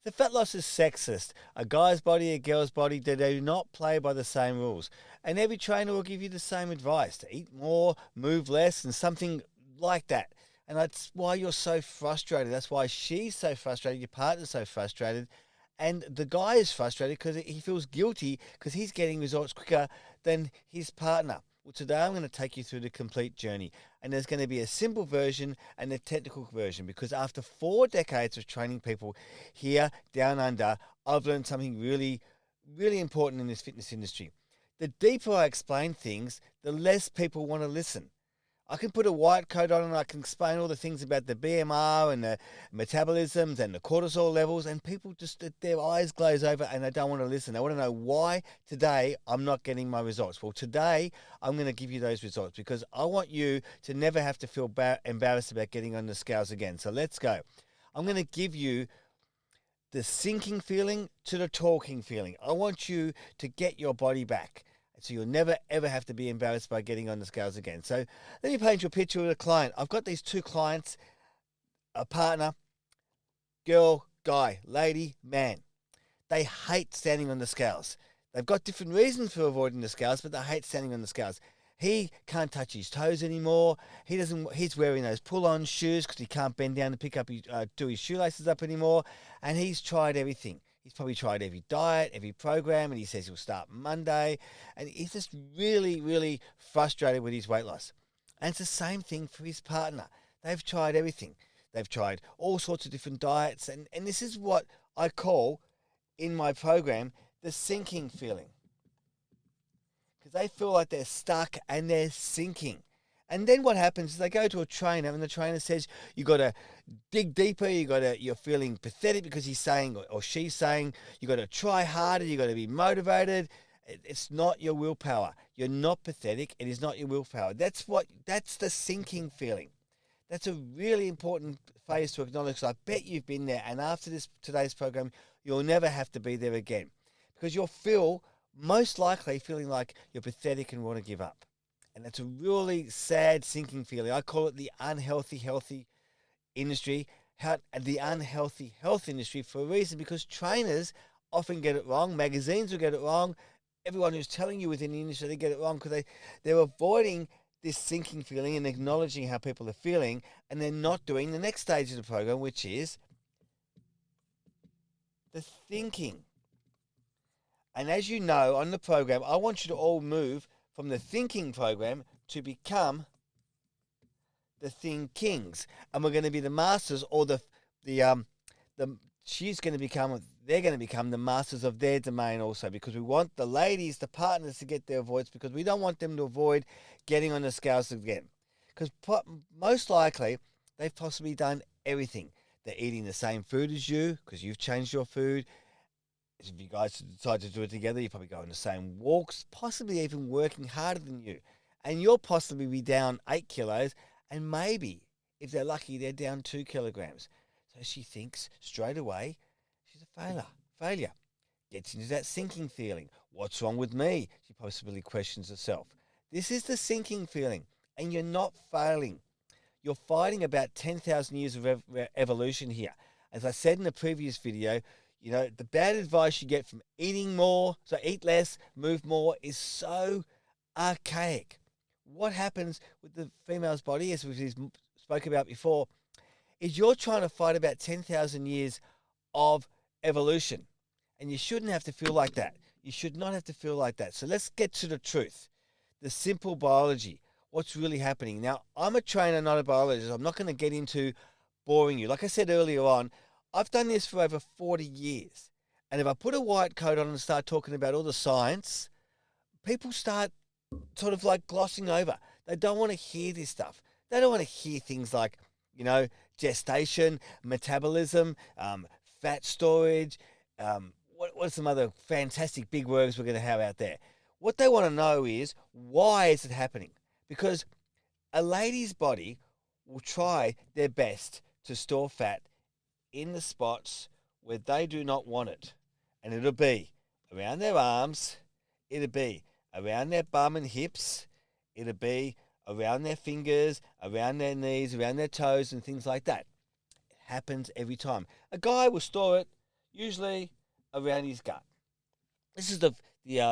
The fat loss is sexist. A guy's body, a girl's body, they do not play by the same rules. And every trainer will give you the same advice to eat more, move less, and something like that. And that's why you're so frustrated. That's why she's so frustrated. Your partner's so frustrated. And the guy is frustrated because he feels guilty because he's getting results quicker than his partner. Well, today I'm going to take you through the complete journey. And there's going to be a simple version and a technical version because after 4 decades of training people here down under, I've learned something really, really important in this fitness industry. The deeper I explain things, the less people want to listen. I can put a white coat on and I can explain all the things about the BMR and the metabolisms and the cortisol levels, and people just, their eyes glaze over and they don't want to listen. They want to know why today I'm not getting my results. Well, today I'm going to give you those results because I want you to never have to feel embarrassed about getting on the scales again. So let's go. I'm going to give you the sinking feeling to the talking feeling. I want you to get your body back. So you'll never, ever have to be embarrassed by getting on the scales again. So let me paint you a picture of a client. I've got these two clients, a partner, girl, guy, lady, man. They hate standing on the scales. They've got different reasons for avoiding the scales, but they hate standing on the scales. He can't touch his toes anymore. He's wearing those pull-on shoes because he can't bend down to pick up do his shoelaces up anymore. And he's tried everything. He's probably tried every diet, every program, and he says he'll start Monday. And he's just really, really frustrated with his weight loss. And it's the same thing for his partner. They've tried everything. They've tried all sorts of different diets. And this is what I call in my program the sinking feeling. Because they feel like they're stuck and they're sinking. And then what happens is they go to a trainer and the trainer says, you got to dig deeper. You're feeling pathetic because he's saying, or she's saying, you got to try harder. You got to be motivated. It's not your willpower. You're not pathetic. It is not your willpower. That's the sinking feeling. That's a really important phase to acknowledge. So I bet you've been there. And after today's program, you'll never have to be there again because you'll feel most likely feeling like you're pathetic and want to give up. And that's a really sad, sinking feeling. I call it the unhealthy, healthy industry, the unhealthy health industry for a reason because trainers often get it wrong. Magazines will get it wrong. Everyone who's telling you within the industry, they get it wrong because they're avoiding this sinking feeling and acknowledging how people are feeling, and they're not doing the next stage of the program, which is the thinking. And as you know, on the program, I want you to all move from the thinking program to become the thinkings, and we're going to be the masters, or she's going to become, they're going to become the masters of their domain also, because we want the ladies, the partners, to get their avoids because we don't want them to avoid getting on the scales again, because most likely they've possibly done everything. They're eating the same food as you because you've changed your food. If you guys decide to do it together, you probably go on the same walks, possibly even working harder than you. And you'll possibly be down 8 kilos, and maybe, if they're lucky, they're down 2 kilograms. So she thinks straight away she's a failure. Gets into that sinking feeling. What's wrong with me? She possibly questions herself. This is the sinking feeling, and you're not failing. You're fighting about 10,000 years of evolution here. As I said in the previous video, you know, the bad advice you get from eating more, so eat less, move more, is so archaic. What happens with the female's body, as we spoke about before, is you're trying to fight about 10,000 years of evolution. And you shouldn't have to feel like that. You should not have to feel like that. So let's get to the truth, the simple biology, what's really happening. Now, I'm a trainer, not a biologist. I'm not going to get into boring you. Like I said earlier on, I've done this for over 40 years. And if I put a white coat on and start talking about all the science, people start sort of like glossing over. They don't want to hear this stuff. They don't want to hear things like, you know, gestation, metabolism, fat storage, what are some other fantastic big words we're going to have out there. What they want to know is, why is it happening? Because a lady's body will try their best to store fat in the spots where they do not want it. And it'll be around their arms, it'll be around their bum and hips, it'll be around their fingers, around their knees, around their toes and things like that. It happens every time. A guy will store it, usually around his gut. This is the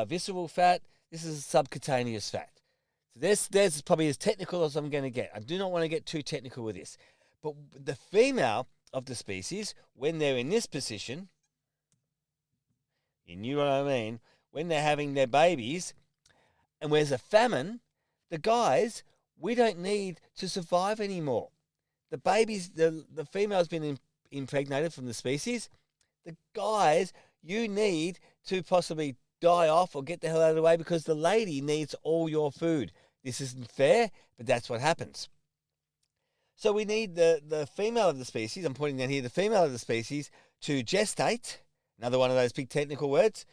visceral fat. This is subcutaneous fat. So there's probably as technical as I'm going to get. I do not want to get too technical with this. But the female of the species, when they're in this position, you know what I mean, when they're having their babies, and there's a famine, the guys, we don't need to survive anymore. The babies, the female's been impregnated from the species. The guys, you need to possibly die off or get the hell out of the way because the lady needs all your food. This isn't fair, but that's what happens. So we need the female of the species, I'm pointing down here, the female of the species to gestate, another one of those big technical words.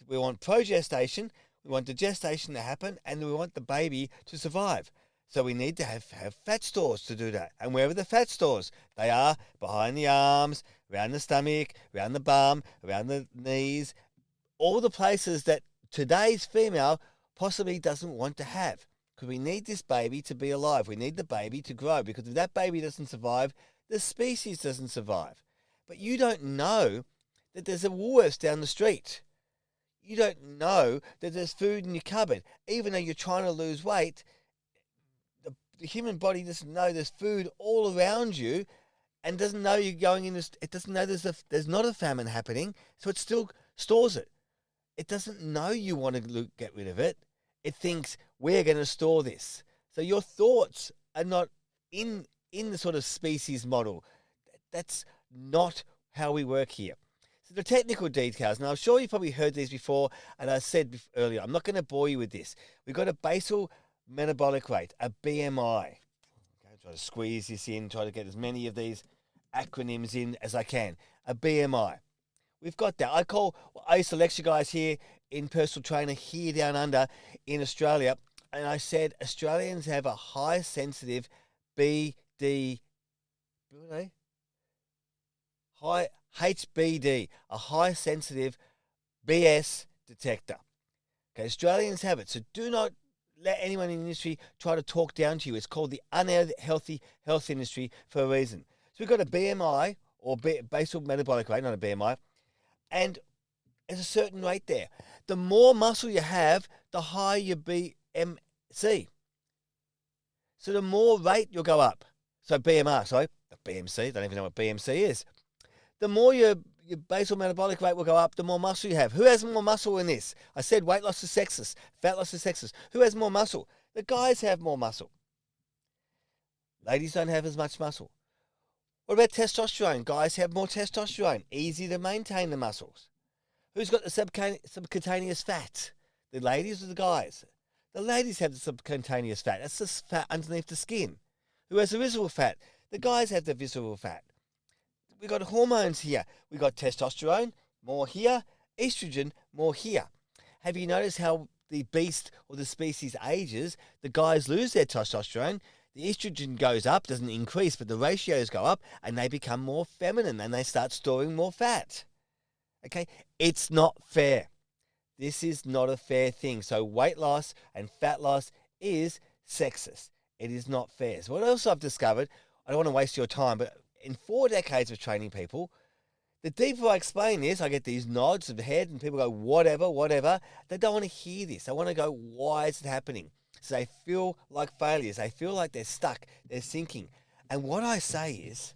We want progestation, we want the gestation to happen, and we want the baby to survive. So we need to have fat stores to do that. And where are the fat stores? They are behind the arms, around the stomach, around the bum, around the knees, all the places that today's female possibly doesn't want to have. Because we need this baby to be alive. We need the baby to grow. Because if that baby doesn't survive, the species doesn't survive. But you don't know that there's a Woolworths down the street. You don't know that there's food in your cupboard. Even though you're trying to lose weight, the human body doesn't know there's food all around you and doesn't know you're going in this. It doesn't know there's not a famine happening, so it still stores it. It doesn't know you want to get rid of it. It thinks we're going to store this. So your thoughts are not in the sort of species model. That's not how we work here. So the technical details. Now, I'm sure you've probably heard these before, and I said earlier, I'm not going to bore you with this. We've got a basal metabolic rate, a BMI. Okay, try to squeeze this in, try to get as many of these acronyms in as I can. A BMI. We've got that. I used to lecture guys here in personal trainer here down under in Australia, and I said Australians have a high sensitive BD, high HBD, a high sensitive BS detector. Okay, Australians have it, so do not let anyone in the industry try to talk down to you. It's called the unhealthy health industry for a reason. So we've got a BMI, or basal metabolic rate, not a BMI, and there's a certain rate there. The more muscle you have, the higher your BMC. So the more rate you'll go up. So BMR, sorry, BMC, don't even know what BMC is. The more your basal metabolic rate will go up, the more muscle you have. Who has more muscle in this? I said weight loss is sexist, fat loss is sexist. Who has more muscle? The guys have more muscle. Ladies don't have as much muscle. What about testosterone? Guys have more testosterone. Easy to maintain the muscles. Who's got the subcutaneous fat? The ladies or the guys? The ladies have the subcutaneous fat. That's the fat underneath the skin. Who has the visceral fat? The guys have the visceral fat. We've got hormones here. We've got testosterone, more here. Estrogen, more here. Have you noticed how the beast or the species ages? The guys lose their testosterone. The estrogen goes up, doesn't increase, but the ratios go up and they become more feminine and they start storing more fat. Okay? It's not fair. This is not a fair thing. So weight loss and fat loss is sexist. It is not fair. So what else I've discovered, I don't want to waste your time, but in 4 decades of training people, the deeper I explain this, I get these nods of the head and people go, whatever, whatever. They don't want to hear this. They want to go, why is it happening? So they feel like failures. They feel like they're stuck. They're sinking. And what I say is,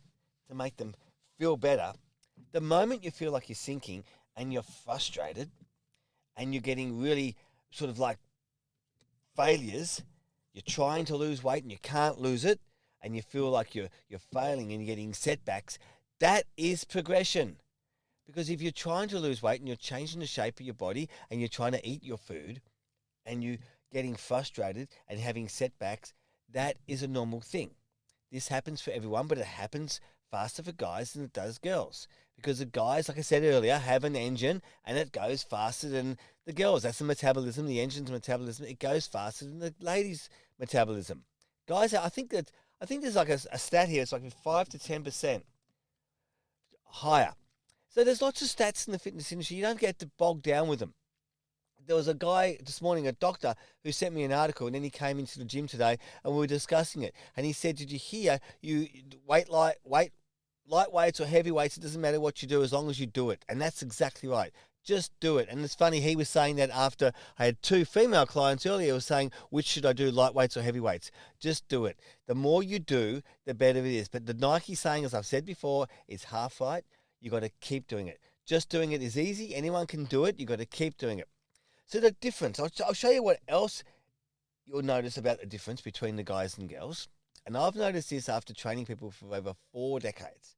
to make them feel better, the moment you feel like you're sinking and you're frustrated and you're getting really sort of like failures, you're trying to lose weight and you can't lose it, and you feel like you're failing and you're getting setbacks, that is progression. Because if you're trying to lose weight and you're changing the shape of your body and you're trying to eat your food and you're getting frustrated and having setbacks, that is a normal thing. This happens for everyone, but it happens faster for guys than it does girls. Because the guys, like I said earlier, have an engine and it goes faster than the girls. That's the metabolism, the engine's metabolism. It goes faster than the ladies' metabolism. Guys, I think there's like a stat here. It's like 5 to 10% higher. So there's lots of stats in the fitness industry. You don't get to bog down with them. There was a guy this morning, a doctor, who sent me an article, and then he came into the gym today, and we were discussing it. And he said, "Did you hear weight light weights or heavy weights, it doesn't matter what you do as long as you do it. And that's exactly right. Just do it. And it's funny, he was saying that after I had 2 female clients earlier, he was saying, which should I do, light weights or heavy weights? Just do it. The more you do, the better it is. But the Nike saying, as I've said before, is half right. You got to keep doing it. Just doing it is easy. Anyone can do it. You got to keep doing it. So the difference, I'll show you what else you'll notice about the difference between the guys and girls. And I've noticed this after training people for over 4 decades.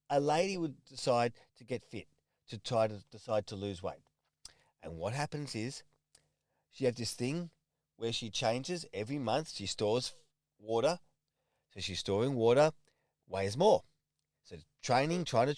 A lady would decide to get fit, to try to decide to lose weight. And what happens is she has this thing where she changes every month. She stores water. So she's storing water, weighs more. So training, trying to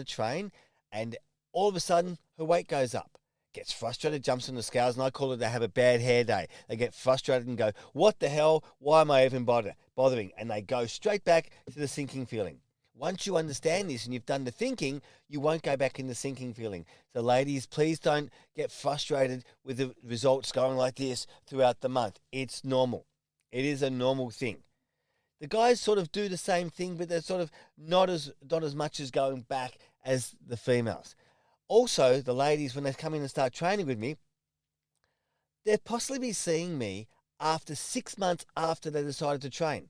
train. And all of a sudden, her weight goes up. Gets frustrated, jumps on the scales, and I call it they have a bad hair day. They get frustrated and go, what the hell? Why am I even bothering? And they go straight back to the sinking feeling. Once you understand this and you've done the thinking, you won't go back in the sinking feeling. So ladies, please don't get frustrated with the results going like this throughout the month. It's normal. It is a normal thing. The guys sort of do the same thing, but they're sort of not as much as going back as the females. Also, the ladies, when they come in and start training with me, they'll possibly be seeing me after 6 months after they decided to train.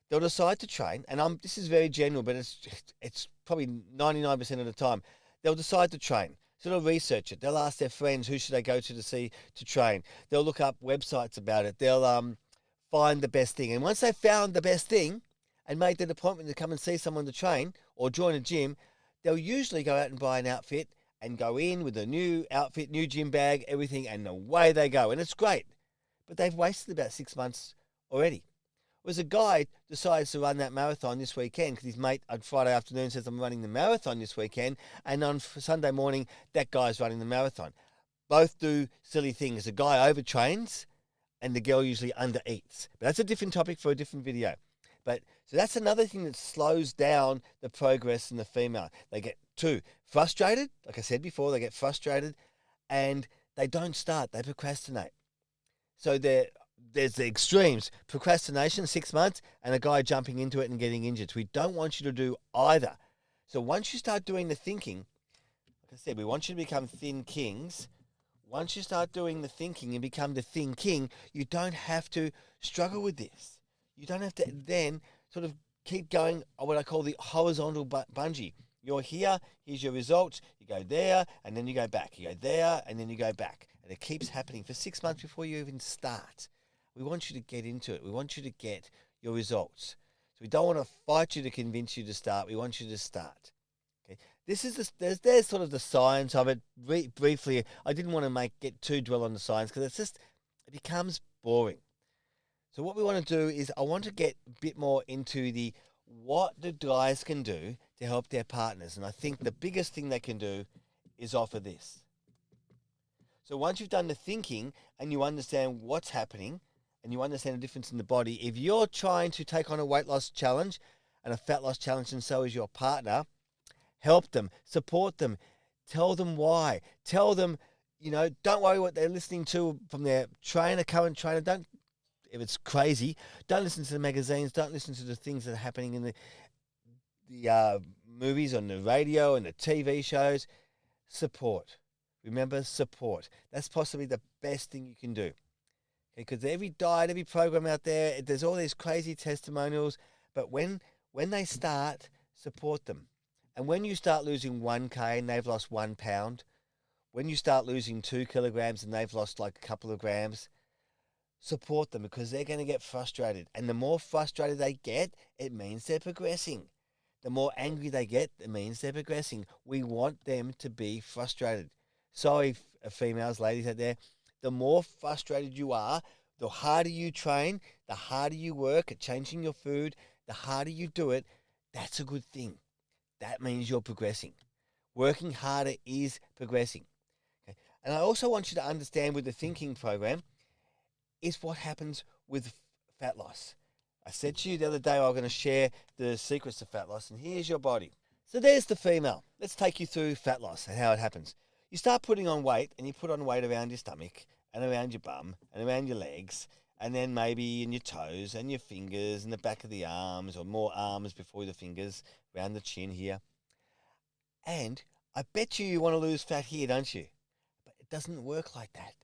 They'll decide to train, and this is very general, but it's probably 99% of the time. They'll decide to train. So they'll research it. They'll ask their friends, who should they go to see to train. They'll look up websites about it. They'll find the best thing. And once they've found the best thing and made that appointment to come and see someone to train or join a gym, they'll usually go out and buy an outfit and go in with a new outfit, new gym bag, everything, and away they go. And it's great. But they've wasted about 6 months already. Whereas a guy decides to run that marathon this weekend because his mate on Friday afternoon says, I'm running the marathon this weekend. And on Sunday morning, that guy's running the marathon. Both do silly things. The guy overtrains and the girl usually undereats. But that's a different topic for a different video. So that's another thing that slows down the progress in the female. They get frustrated. Like I said before, they get frustrated and they don't start. They procrastinate. So there's the extremes. Procrastination, 6 months, and a guy jumping into it and getting injured. So we don't want you to do either. So once you start doing the thinking, like I said, we want you to become thin kings. Once you start doing the thinking and become the thin king, you don't have to struggle with this. You don't have to then sort of keep going what I call the horizontal bungee. You're here, here's your results, you go there, and then you go back. You go there, and then you go back. And it keeps happening for 6 months before you even start. We want you to get into it. We want you to get your results. So we don't want to fight you to convince you to start. We want you to start. Okay. There's sort of the science of it. Briefly, I didn't want to get too dwell on the science because it becomes boring. So what we want to do is I want to get a bit more into what the guys can do to help their partners. And I think the biggest thing they can do is offer this. So once you've done the thinking and you understand what's happening and you understand the difference in the body, if you're trying to take on a weight loss challenge and a fat loss challenge and so is your partner, help them, support them, tell them why. Tell them, don't worry what they're listening to from their current trainer. If it's crazy, don't listen to the magazines. Don't listen to the things that are happening in the movies, on the radio and the TV shows. Support. Remember, support. That's possibly the best thing you can do. Because every diet, every program out there, there's all these crazy testimonials. But when they start, support them. And when you start losing 1K and they've lost 1 pound, when you start losing 2 kilograms and they've lost like a couple of grams, support them because they're going to get frustrated. And the more frustrated they get, it means they're progressing. The more angry they get, it means they're progressing. We want them to be frustrated. Sorry, females, ladies out there, the more frustrated you are, the harder you train, the harder you work at changing your food, the harder you do it, that's a good thing. That means you're progressing. Working harder is progressing. Okay? And I also want you to understand with the thinking program is what happens with fat loss. I said to you the other day I was going to share the secrets of fat loss, and here's your body. So there's the female. Let's take you through fat loss and how it happens. You start putting on weight, and you put on weight around your stomach and around your bum and around your legs and then maybe in your toes and your fingers and the back of the arms, or more arms before the fingers, around the chin here. And I bet you want to lose fat here, don't you? But it doesn't work like that.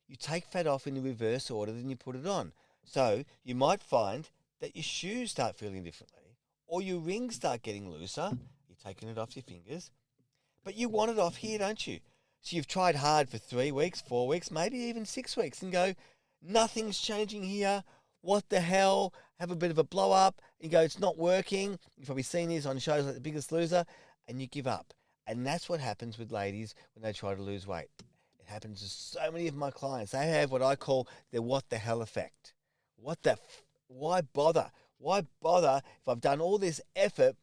You take fat off in the reverse order, then you put it on. So you might find that your shoes start feeling differently, or your rings start getting looser. You're taking it off your fingers, but you want it off here, don't you? So you've tried hard for 3 weeks, 4 weeks, maybe even 6 weeks, and go, nothing's changing here. What the hell? Have a bit of a blow up. You go, it's not working. You've probably seen this on shows like The Biggest Loser, and you give up. And that's what happens with ladies when they try to lose weight. It happens to so many of my clients. They have what I call the what the hell effect. Why bother? Why bother if I've done all this effort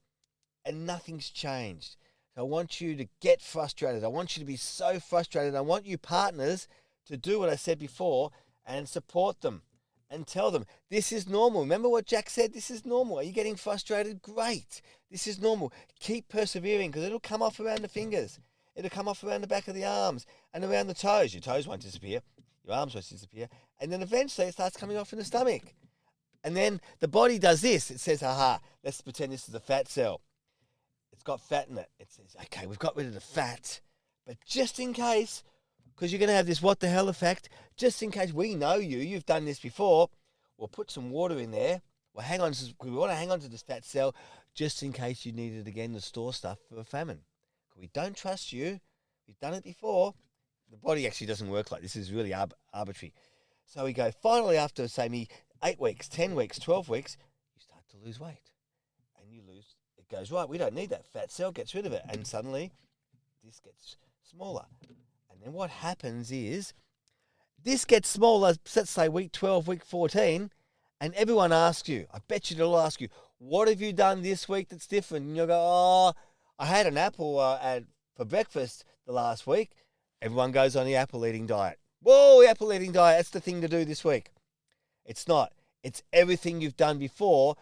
and nothing's changed? So I want you to get frustrated. I want you to be so frustrated. I want you partners to do what I said before and support them and tell them this is normal. Remember what Jack said? This is normal. Are you getting frustrated? Great. This is normal. Keep persevering, because it'll come off around the fingers. It'll come off around the back of the arms and around the toes. Your toes won't disappear. Your arms won't disappear. And then eventually it starts coming off in the stomach. And then the body does this. It says, aha, let's pretend this is a fat cell. It's got fat in it. It says, okay, we've got rid of the fat. But just in case, because you're going to have this what the hell effect, just in case we know you've done this before, we'll put some water in there. We want to hang on to this fat cell just in case you need it again to store stuff for a famine. We don't trust you. We've done it before. The body actually doesn't work like this. This is really arbitrary. So we go, finally, after, say, 8 weeks, 10 weeks, 12 weeks, you start to lose weight. And it goes, right, we don't need that fat cell, gets rid of it. And suddenly, this gets smaller. And then what happens is, this gets smaller, let's say week 12, week 14, and everyone asks you, I bet you they'll ask you, what have you done this week that's different? And you'll go, oh, I had an apple for breakfast the last week. Everyone goes on the apple eating diet. Whoa, the apple eating diet, that's the thing to do this week. It's not. It's everything you've done before,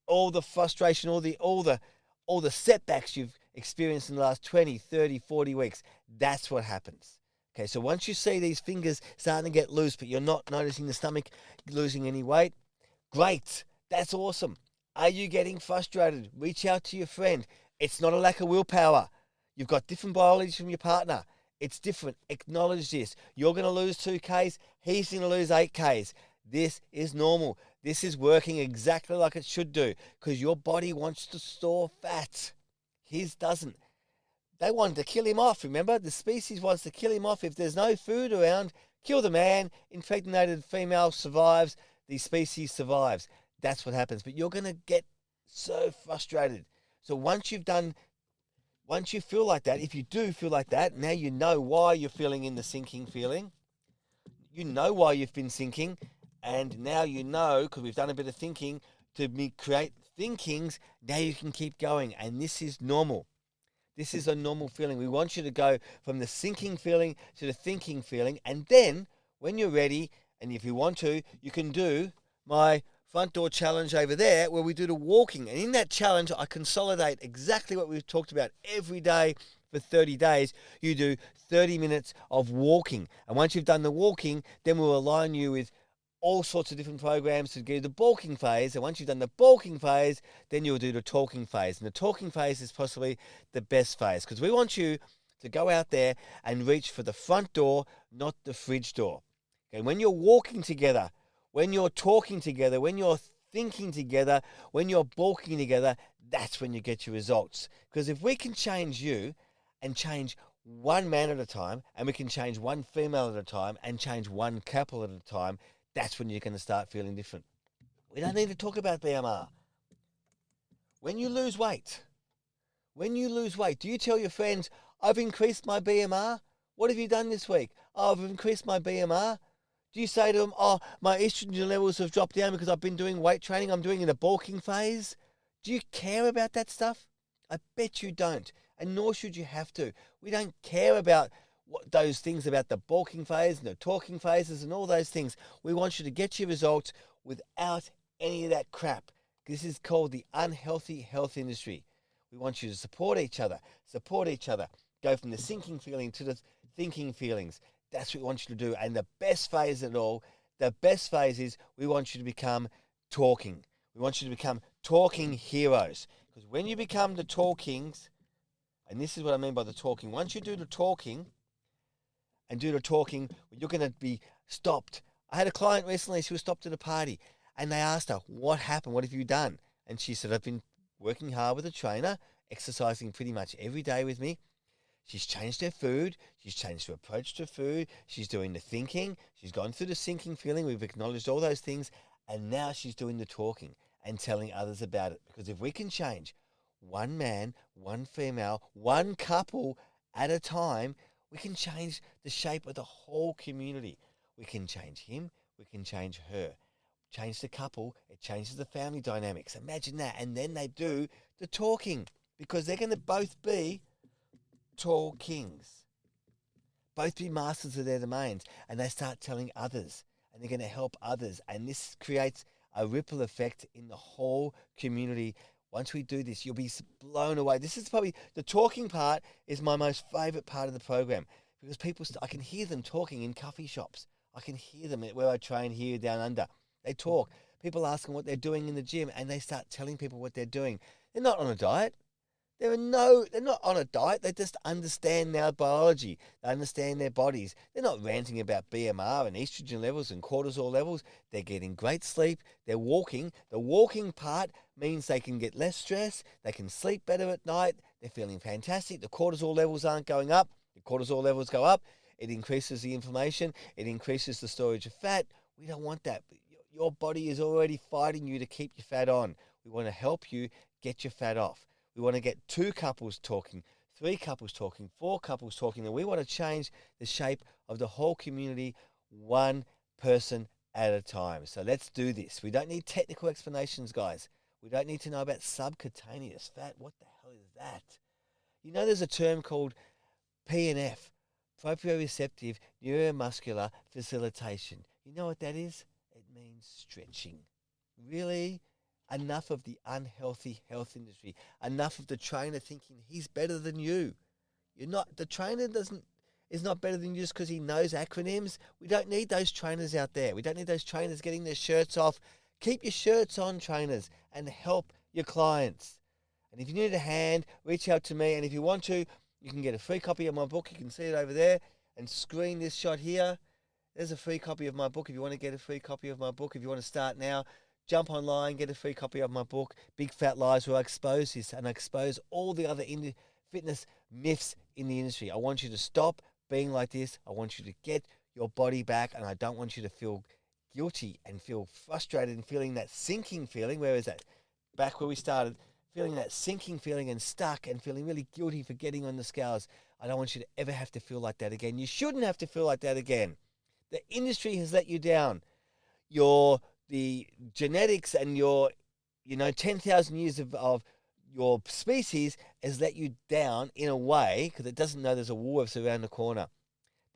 all the frustration, all the setbacks you've experienced in the last 20, 30, 40 weeks. That's what happens. Okay, so once you see these fingers starting to get loose, but you're not noticing the stomach losing any weight, great. That's awesome. Are you getting frustrated? Reach out to your friend. It's not a lack of willpower. You've got different biology from your partner. It's different. Acknowledge this. You're going to lose 2Ks. He's going to lose 8Ks. This is normal. This is working exactly like it should do, because your body wants to store fat. His doesn't. They wanted to kill him off, remember? The species wants to kill him off. If there's no food around, kill the man. Impregnated female survives. The species survives. That's what happens. But you're going to get so frustrated. So once you feel like that, if you do feel like that, now you know why you're feeling in the sinking feeling. You know why you've been sinking. And now you know, because we've done a bit of thinking, to create thinkings, now you can keep going. And this is normal. This is a normal feeling. We want you to go from the sinking feeling to the thinking feeling. And then, when you're ready, and if you want to, you can do my front door challenge over there, where we do the walking. And in that challenge, I consolidate exactly what we've talked about every day for 30 days. You do 30 minutes of walking. And once you've done the walking, then we'll align you with all sorts of different programs to do the bulking phase. And once you've done the bulking phase, then you'll do the talking phase. And the talking phase is possibly the best phase, because we want you to go out there and reach for the front door, not the fridge door. Okay, when you're walking together, when you're talking together, when you're thinking together, when you're bulking together, that's when you get your results. Because if we can change you and change one man at a time, and we can change one female at a time, and change one couple at a time, that's when you're going to start feeling different. We don't need to talk about BMR. When you lose weight, do you tell your friends, I've increased my BMR? What have you done this week? Oh, I've increased my BMR. Do you say to them, oh, my estrogen levels have dropped down because I've been doing weight training, I'm doing in a bulking phase? Do you care about that stuff? I bet you don't, and nor should you have to. We don't care about those things about the bulking phase and the talking phases and all those things. We want you to get your results without any of that crap. This is called the unhealthy health industry. We want you to support each other, go from the sinking feeling to the thinking feelings. That's what we want you to do. And the best phase of it all, the best phase is we want you to become talking. We want you to become talking heroes. Because when you become the talkings, and this is what I mean by the talking, once you do the talking and do the talking, you're going to be stopped. I had a client recently, she was stopped at a party, and they asked her, what happened? What have you done? And she said, I've been working hard with a trainer, exercising pretty much every day with me. She's changed her food. She's changed her approach to food. She's doing the thinking. She's gone through the sinking feeling. We've acknowledged all those things. And now she's doing the talking and telling others about it. Because if we can change one man, one female, one couple at a time, we can change the shape of the whole community. We can change him. We can change her. Change the couple. It changes the family dynamics. Imagine that. And then they do the talking because they're going to both be tall kings, both be masters of their domains, and they start telling others, and they're going to help others, and this creates a ripple effect in the whole community. Once we do this, you'll be blown away. This is probably the talking part is my most favorite part of the program because people, I can hear them talking in coffee shops. I can hear them where I train here down under. They talk. People ask them what they're doing in the gym, and they start telling people what they're doing. They're not on a diet. They're not on a diet. They just understand their biology. They understand their bodies. They're not ranting about BMR and estrogen levels and cortisol levels. They're getting great sleep. They're walking. The walking part means they can get less stress. They can sleep better at night. They're feeling fantastic. The cortisol levels aren't going up. The cortisol levels go up. It increases the inflammation. It increases the storage of fat. We don't want that. Your body is already fighting you to keep your fat on. We want to help you get your fat off. We want to get 2 couples talking, 3 couples talking, 4 couples talking, and we want to change the shape of the whole community one person at a time. So let's do this. We don't need technical explanations, guys. We don't need to know about subcutaneous fat. What the hell is that? You know there's a term called PNF, proprioceptive neuromuscular facilitation. You know what that is? It means stretching. Really? Enough of the unhealthy health industry. Enough of the trainer thinking he's better than you. You're not. The trainer is not better than you just because he knows acronyms. We don't need those trainers out there. We don't need those trainers getting their shirts off. Keep your shirts on, trainers, and help your clients. And if you need a hand, reach out to me. And if you want to, you can get a free copy of my book. You can see it over there and screen this shot here. There's a free copy of my book. If you want to get a free copy of my book, if you want to start now, jump online, get a free copy of my book, Big Fat Lies, where I expose this and I expose all the other fitness myths in the industry. I want you to stop being like this. I want you to get your body back, and I don't want you to feel guilty and feel frustrated and feeling that sinking feeling. Where is that? Back where we started, feeling that sinking feeling and stuck and feeling really guilty for getting on the scales. I don't want you to ever have to feel like that again. You shouldn't have to feel like that again. The industry has let you down. The genetics and your 10,000 years of your species has let you down in a way because it doesn't know there's a Woolworths around the corner.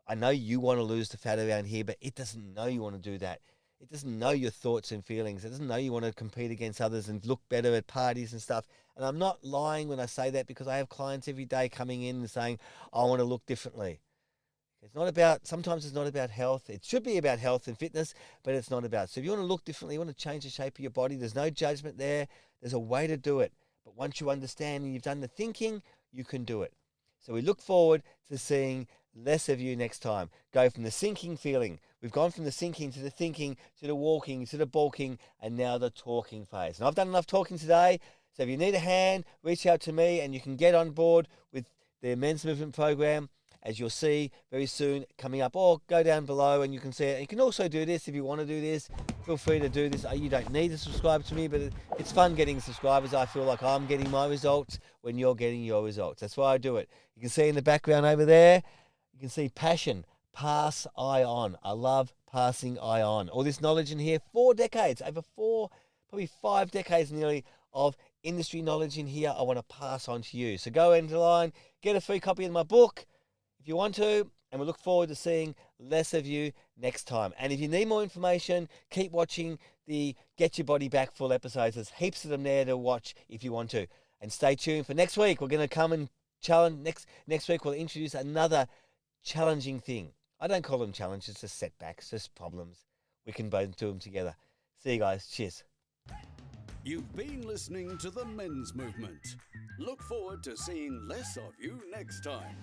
I know you want to lose the fat around here, but it doesn't know you want to do that. It doesn't know your thoughts and feelings. It doesn't know you want to compete against others and look better at parties and stuff. And I'm not lying when I say that because I have clients every day coming in and saying, I want to look differently. Sometimes it's not about health. It should be about health and fitness, but it's not about. So if you want to look differently, you want to change the shape of your body, there's no judgment there. There's a way to do it. But once you understand and you've done the thinking, you can do it. So we look forward to seeing less of you next time. Go from the sinking feeling. We've gone from the sinking to the thinking, to the walking, to the bulking, and now the talking phase. And I've done enough talking today. So if you need a hand, reach out to me and you can get on board with the Men's Movement Program, as you'll see very soon coming up, or go down below and you can see it. You can also do this if you want to do this. Feel free to do this. You don't need to subscribe to me, but it's fun getting subscribers. I feel like I'm getting my results when you're getting your results. That's why I do it. You can see in the background over there, you can see passion, pass I on. I love passing I on. All this knowledge in here, 4 decades, over 4, probably 5 decades nearly of industry knowledge in here I want to pass on to you. So go into line, get a free copy of my book if you want to, and we look forward to seeing less of you next time. And if you need more information, keep watching the Get Your Body Back full episodes. There's heaps of them there to watch if you want to. And stay tuned for next week. We're going to come and challenge. Next week we'll introduce another challenging thing. I don't call them challenges, just setbacks, just problems. we can both do them together. See you guys. Cheers. You've been listening to The Men's Movement. Look forward to seeing less of you next time.